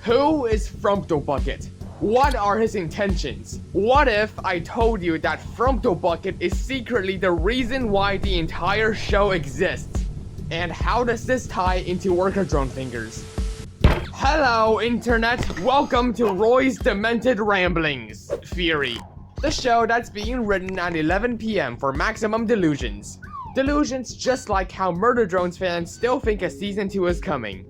Who is Frumptlebucket? What are his intentions? What if I told you that Frumptlebucket is secretly the reason why the entire show exists? And how does this tie into worker drone fingers? Hello, internet! Welcome to Roy's Demented Ramblings, Fury. The show that's being written at 11 PM for maximum delusions. Delusions just like how Murder Drones fans still think a season 2 is coming.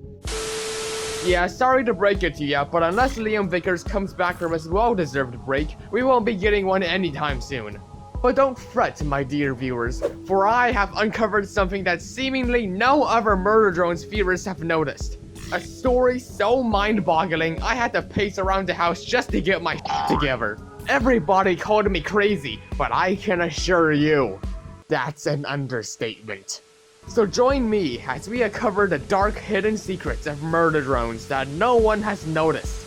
Yeah, sorry to break it to you, but unless Vickers comes back from his well-deserved break, we won't be getting one anytime soon. But don't fret, my dear viewers, for I have uncovered something that seemingly no other Murder Drones viewers have noticed. A story so mind-boggling, I had to pace around the house just to get my together. Everybody called me crazy, but I can assure you, that's an understatement. So join me as we uncover the dark hidden secrets of Murder Drones that no one has noticed.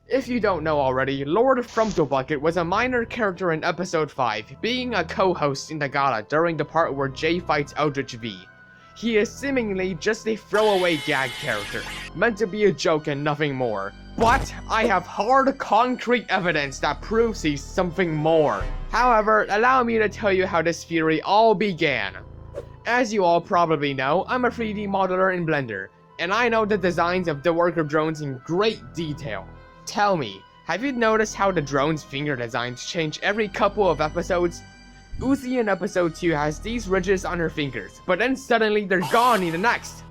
If you don't know already, Lord Frumptlebucket was a minor character in episode 5, being a co-host in the gala during the part where Jay fights Eldritch V. He is seemingly just a throwaway gag character, meant to be a joke and nothing more. But I have hard, concrete evidence that proves he's something more. However, allow me to tell you how this fury all began. As you all probably know, I'm a 3D modeler in Blender, and I know the designs of the worker drones in great detail. Tell me, have you noticed how the drone's finger designs change every couple of episodes? Uzi in episode 2 has these ridges on her fingers, but then suddenly they're gone in the next.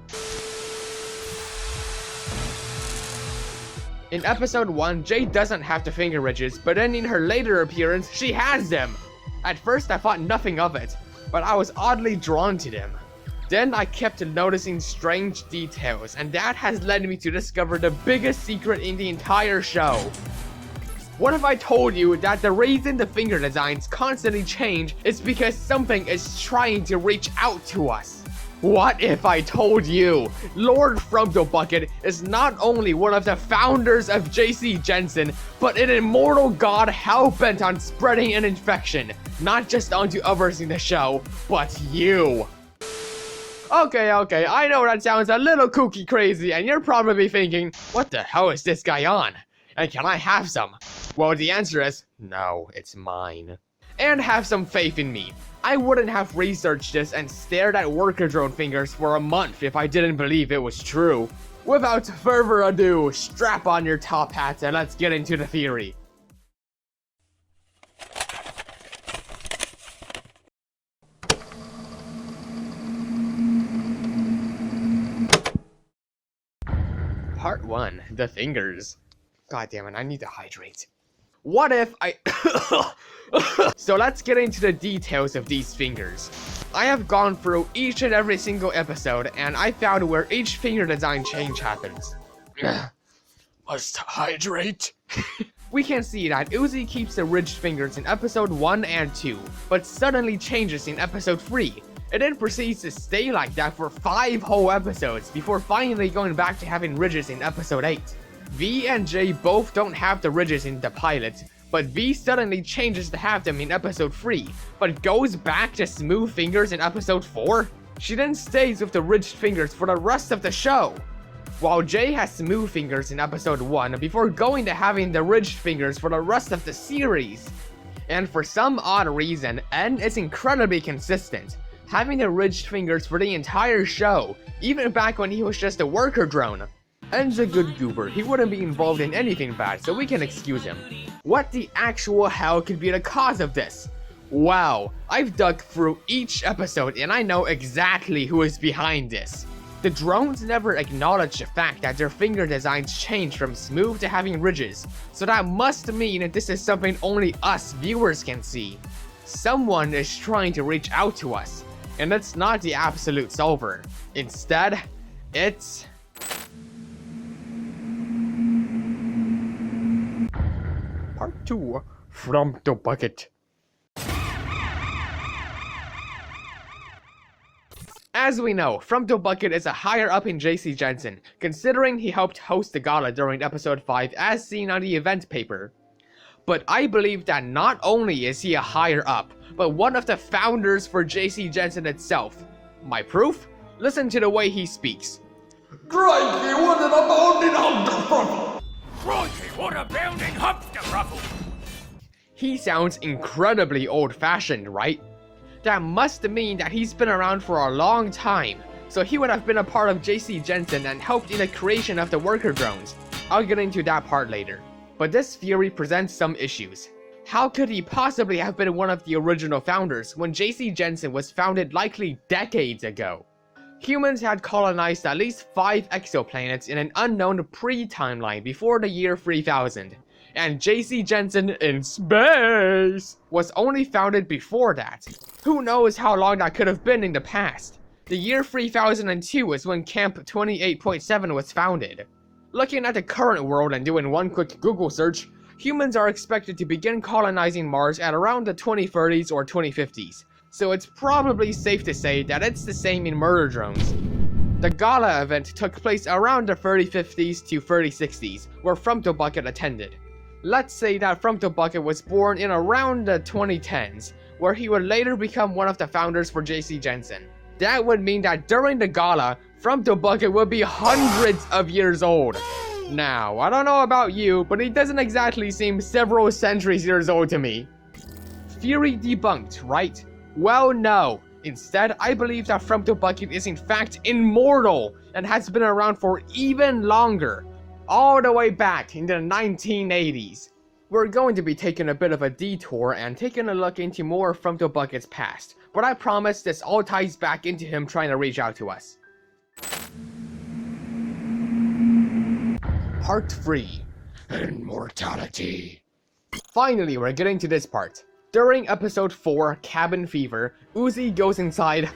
In episode 1, Jay doesn't have the finger ridges, but then in her later appearance, she has them! At first I thought nothing of it, but I was oddly drawn to them. Then I kept noticing strange details, and that has led me to discover the biggest secret in the entire show. What if I told you that the reason the finger designs constantly change is because something is trying to reach out to us? What if I told you Lord Frumptlebucket is not only one of the founders of JC Jensen, but an immortal god hell-bent on spreading an infection, not just onto others in the show, but you? Okay, I know that sounds a little kooky crazy, and you're probably thinking, what the hell is this guy on? And can I have some? Well, the answer is, no, it's mine. And have some faith in me. I wouldn't have researched this and stared at worker drone fingers for a month if I didn't believe it was true. Without further ado, strap on your top hats and let's get into the theory. Part 1, the fingers. God damn it, I need to hydrate. What if I... So let's get into the details of these fingers. I have gone through each and every single episode, and I found where each finger design change happens. Must hydrate. We can see that Uzi keeps the ridged fingers in episode 1 and 2, but suddenly changes in episode 3. It then proceeds to stay like that for 5 whole episodes before finally going back to having ridges in episode 8. V and J both don't have the ridges in the pilot, but V suddenly changes to have them in episode 3, but goes back to smooth fingers in episode 4? She then stays with the ridged fingers for the rest of the show, while J has smooth fingers in episode 1 before going to having the ridged fingers for the rest of the series. And for some odd reason, N is incredibly consistent, having the ridged fingers for the entire show, even back when he was just a worker drone. N's a good goober, he wouldn't be involved in anything bad, so we can excuse him. What the actual hell could be the cause of this? Wow, I've dug through each episode and I know exactly who is behind this. The drones never acknowledge the fact that their finger designs change from smooth to having ridges, so that must mean that this is something only us viewers can see. Someone is trying to reach out to us, and it's not the absolute solver. Instead, it's... Part 2, Frumptlebucket. As we know, Frumptlebucket is a higher up in JC Jensen, considering he helped host the gala during episode 5 as seen on the event paper. But I believe that not only is he a higher up, but one of the founders for JC Jensen itself. My proof? Listen to the way he speaks. Crikey, what an abounding hunger for What a bounding hump to ruffle! He sounds incredibly old-fashioned, right? That must mean that he's been around for a long time, so he would have been a part of JC Jensen and helped in the creation of the worker drones. I'll get into that part later. But this theory presents some issues. How could he possibly have been one of the original founders when JC Jensen was founded likely decades ago? Humans had colonized at least 5 exoplanets in an unknown pre-timeline before the year 3000. And JC Jensen in space was only founded before that. Who knows how long that could have been in the past? The year 3002 is when Camp 28.7 was founded. Looking at the current world and doing one quick Google search, humans are expected to begin colonizing Mars at around the 2030s or 2050s. So it's probably safe to say that it's the same in murder drones. The gala event took place around the 3050s to 3060s, where Frumptlebucket attended. Let's say that Frumptlebucket was born in around the 2010s, where he would later become one of the founders for JC Jensen. That would mean that during the gala, Frumptlebucket would be hundreds of years old. Now, I don't know about you, but he doesn't exactly seem several centuries years old to me. Theory debunked, right? Well, no. Instead, I believe that Frumptlebucket is in fact immortal and has been around for even longer, all the way back in the 1980s. We're going to be taking a bit of a detour and taking a look into more of Frumptlebucket's past, but I promise this all ties back into him trying to reach out to us. Part 3. Immortality. Finally, we're getting to this part. During episode 4, Cabin Fever, Uzi goes inside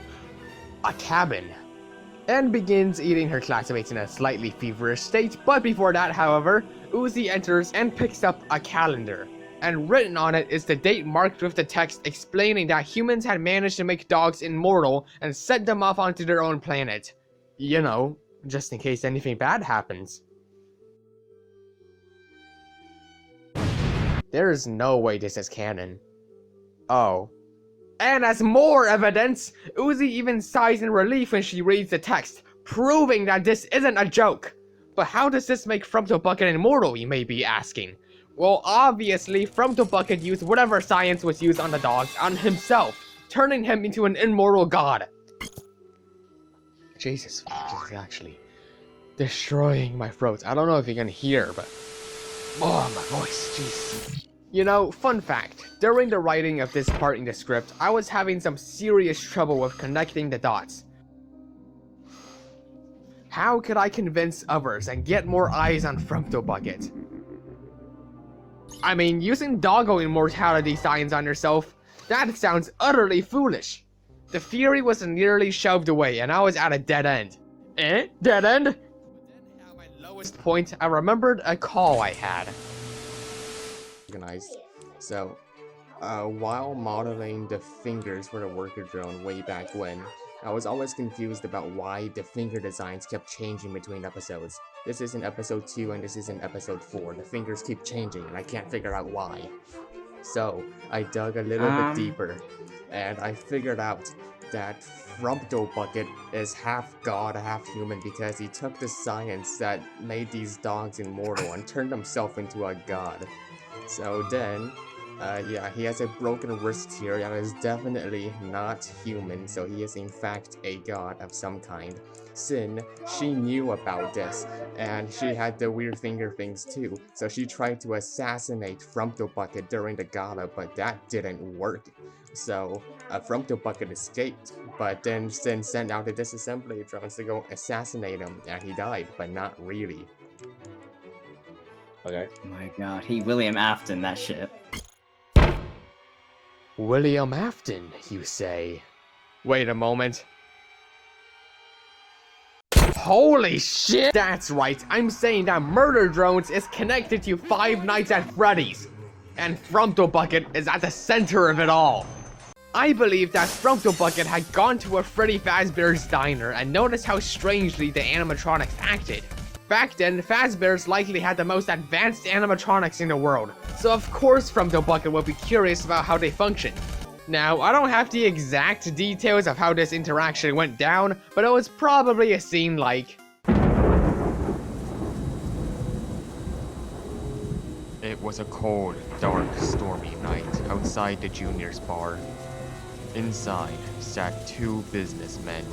a cabin and begins eating her classmates in a slightly feverish state, but before that, however, Uzi enters and picks up a calendar. And written on it is the date marked with the text explaining that humans had managed to make dogs immortal and sent them off onto their own planet. You know, just in case anything bad happens. There is no way this is canon. Oh. And as more evidence, Uzi even sighs in relief when she reads the text, proving that this isn't a joke. But how does this make Frumptlebucket immortal, you may be asking? Well, obviously, Frumptlebucket used whatever science was used on the dogs on himself, turning him into an immortal god. Jesus, this is actually destroying my throat. I don't know if you can hear, but... oh, my voice, jeez. You know, fun fact, during the writing of this part in the script, I was having some serious trouble with connecting the dots. How could I convince others and get more eyes on Frumptlebucket? I mean, using doggo immortality signs on yourself, that sounds utterly foolish. The theory was nearly shoved away and I was at a dead end. Dead end? Then at my lowest point, I remembered a call I had. Organized. So, while modeling the fingers for the worker drone way back when, I was always confused about why the finger designs kept changing between episodes. This is in episode 2 and this is in episode 4. The fingers keep changing and I can't figure out why. So, I dug a little bit deeper and I figured out that Frumptlebucket is half god, half human because he took the science that made these dogs immortal and turned himself into a god. So then, yeah, he has a broken wrist here that is definitely not human, so he is in fact a god of some kind. Sin, she knew about this, and she had the weird finger things too, so she tried to assassinate Frumptlebucket during the gala, but that didn't work. So, Frumptlebucket escaped, but then Sin sent out the disassembly drones to go assassinate him, and he died, but not really. Okay. Oh my god, he William Afton that shit. William Afton, you say? Wait a moment. Holy shit! That's right, I'm saying that Murder Drones is connected to Five Nights at Freddy's. And Frumptlebucket is at the center of it all. I believe that Frumptlebucket had gone to a Freddy Fazbear's diner and noticed how strangely the animatronics acted. Back then, Fazbear's likely had the most advanced animatronics in the world, so of course Frumptlebucket would be curious about how they function. Now, I don't have the exact details of how this interaction went down, but it was probably a scene like... It was a cold, dark, stormy night outside the juniors bar. Inside sat two businessmen,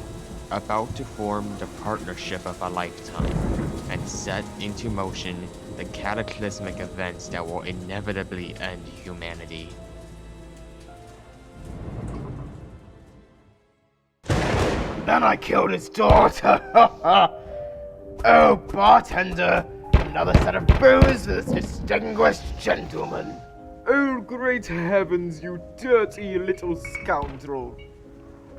about to form the partnership of a lifetime, and set into motion the cataclysmic events that will inevitably end humanity. Then I killed his daughter! Oh, bartender! Another set of booze for this distinguished gentleman! Oh, great heavens, you dirty little scoundrel!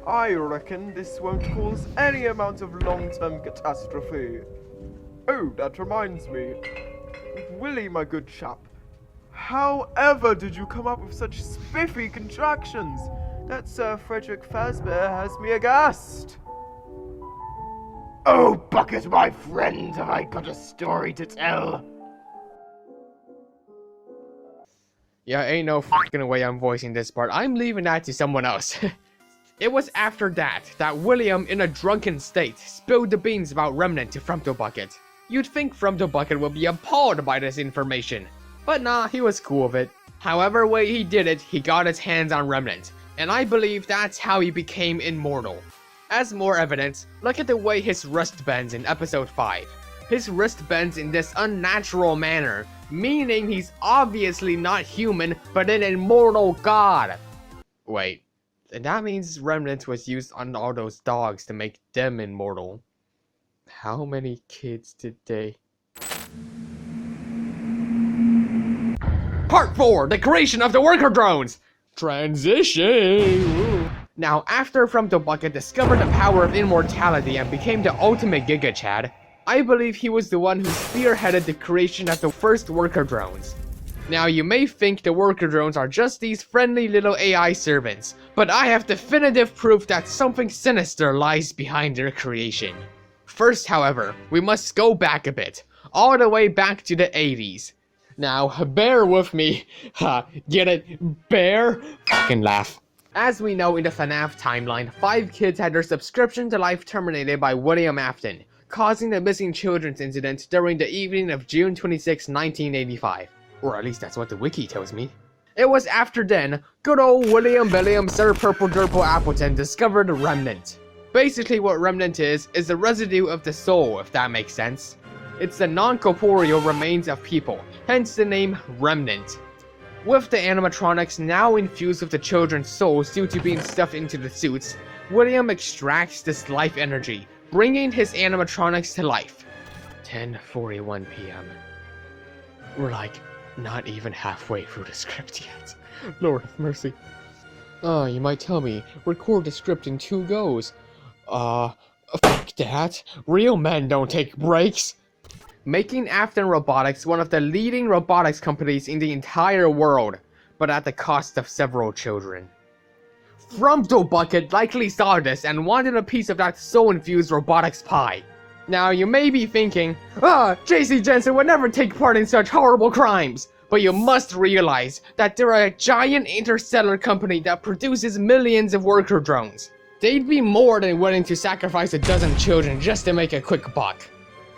I reckon this won't cause any amount of long-term catastrophe. Oh, that reminds me. Willie, my good chap, how ever did you come up with such spiffy contractions? That Sir Frederick Fazbear has me aghast. Oh, Bucket, my friend, have I got a story to tell? Yeah, ain't no f***ing way I'm voicing this part. I'm leaving that to someone else. It was after that William, in a drunken state, spilled the beans about Remnant to Frumptlebucket. You'd think Frumptlebucket would be appalled by this information, but nah, he was cool with it. However way he did it, he got his hands on Remnant, and I believe that's how he became immortal. As more evidence, look at the way his wrist bends in episode 5. His wrist bends in this unnatural manner, meaning he's obviously not human, but an immortal god. Wait, and that means Remnant was used on all those dogs to make them immortal. How many kids did they... Part 4, the creation of the worker drones! Transition! Now, after Frumptlebucket discovered the power of immortality and became the ultimate Giga Chad, I believe he was the one who spearheaded the creation of the first worker drones. Now, you may think the worker drones are just these friendly little AI servants, but I have definitive proof that something sinister lies behind their creation. First, however, we must go back a bit, all the way back to the 80s. Now, bear with me. Ha, get it? Bear? Fucking laugh. As we know in the FNAF timeline, 5 kids had their subscription to life terminated by William Afton, causing the missing children's incident during the evening of June 26, 1985. Or at least that's what the wiki tells me. It was after then, good old William Sir Purple Durple Appleton discovered Remnant. Basically what Remnant is the residue of the soul, if that makes sense. It's the non-corporeal remains of people, hence the name Remnant. With the animatronics now infused with the children's souls due to being stuffed into the suits, William extracts this life energy, bringing his animatronics to life. 10:41 p.m. We're like, not even halfway through the script yet. Lord have mercy. Oh, you might tell me, record the script in 2 goes. Fuck that. Real men don't take breaks. Making Afton Robotics one of the leading robotics companies in the entire world, but at the cost of several children. Frumptlebucket likely saw this and wanted a piece of that soul-infused robotics pie. Now you may be thinking, JC Jensen would never take part in such horrible crimes, but you must realize that they're a giant interstellar company that produces millions of worker drones. They'd be more than willing to sacrifice a dozen children just to make a quick buck.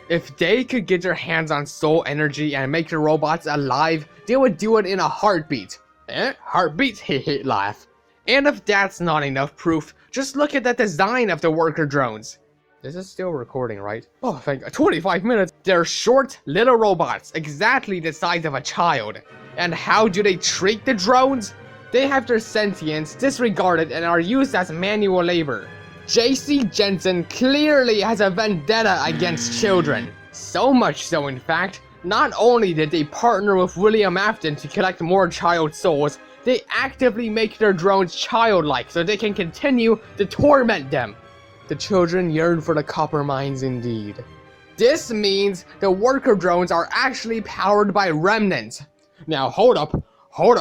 If they could get their hands on soul energy and make the robots alive, they would do it in a heartbeat. Heartbeat? Hehe, laugh. And if that's not enough proof, just look at the design of the worker drones. This is still recording, right? Oh, thank God. 25 minutes. They're short, little robots, exactly the size of a child. And how do they treat the drones? They have their sentience disregarded and are used as manual labor. JC Jensen clearly has a vendetta against children. So much so, in fact, not only did they partner with William Afton to collect more child souls, they actively make their drones childlike so they can continue to torment them. The children yearn for the copper mines indeed. This means the worker drones are actually powered by Remnant. Now hold up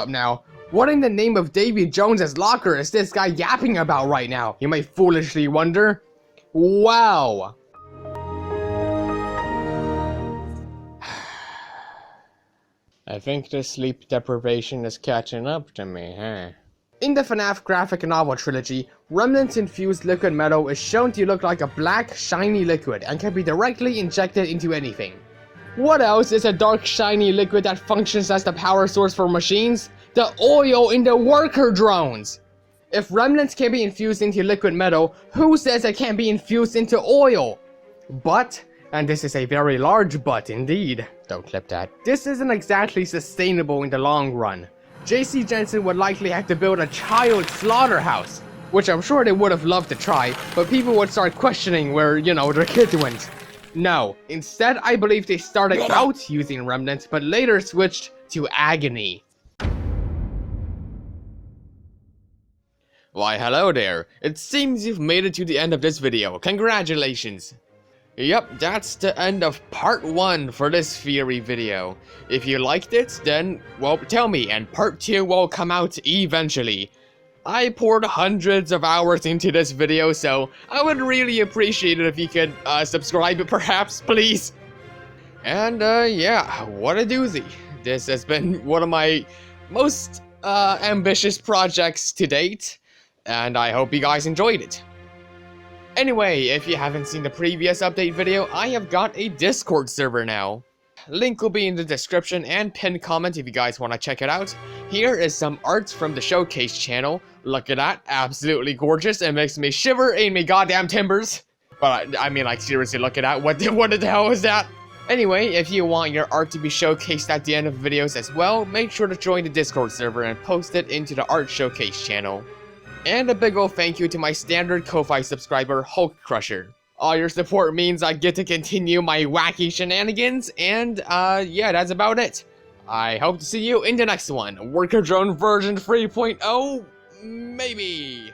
now. What in the name of Davy Jones's locker is this guy yapping about right now? You may foolishly wonder. Wow. I think the sleep deprivation is catching up to me, huh? In the FNAF graphic novel trilogy, Remnant's infused liquid metal is shown to look like a black, shiny liquid and can be directly injected into anything. What else is a dark shiny liquid that functions as the power source for machines? The oil in the worker drones! If remnants can be infused into liquid metal, who says it can't be infused into oil? But, and this is a very large but indeed, don't clip that, this isn't exactly sustainable in the long run. JC Jensen would likely have to build a child slaughterhouse, which I'm sure they would have loved to try, but people would start questioning where, their kid went. No, instead I believe they started out using remnants, but later switched to agony. Why hello there, it seems you've made it to the end of this video, congratulations! Yep, that's the end of part 1 for this theory video. If you liked it, then, well, tell me, and part 2 will come out eventually. I poured hundreds of hours into this video, so I would really appreciate it if you could subscribe perhaps, please. And yeah, what a doozy. This has been one of my most ambitious projects to date, and I hope you guys enjoyed it. Anyway, if you haven't seen the previous update video, I have got a Discord server now. Link will be in the description and pinned comment if you guys want to check it out. Here is some art from the Showcase channel. Look at that, absolutely gorgeous. It makes me shiver in me goddamn timbers. But I mean, like, seriously, look at that. What the hell is that? Anyway, if you want your art to be showcased at the end of videos as well, make sure to join the Discord server and post it into the Art Showcase channel. And a big ol' thank you to my standard Ko-Fi subscriber, Hulk Crusher. All your support means I get to continue my wacky shenanigans, and yeah, that's about it. I hope to see you in the next one. Worker Drone version 3.0, maybe.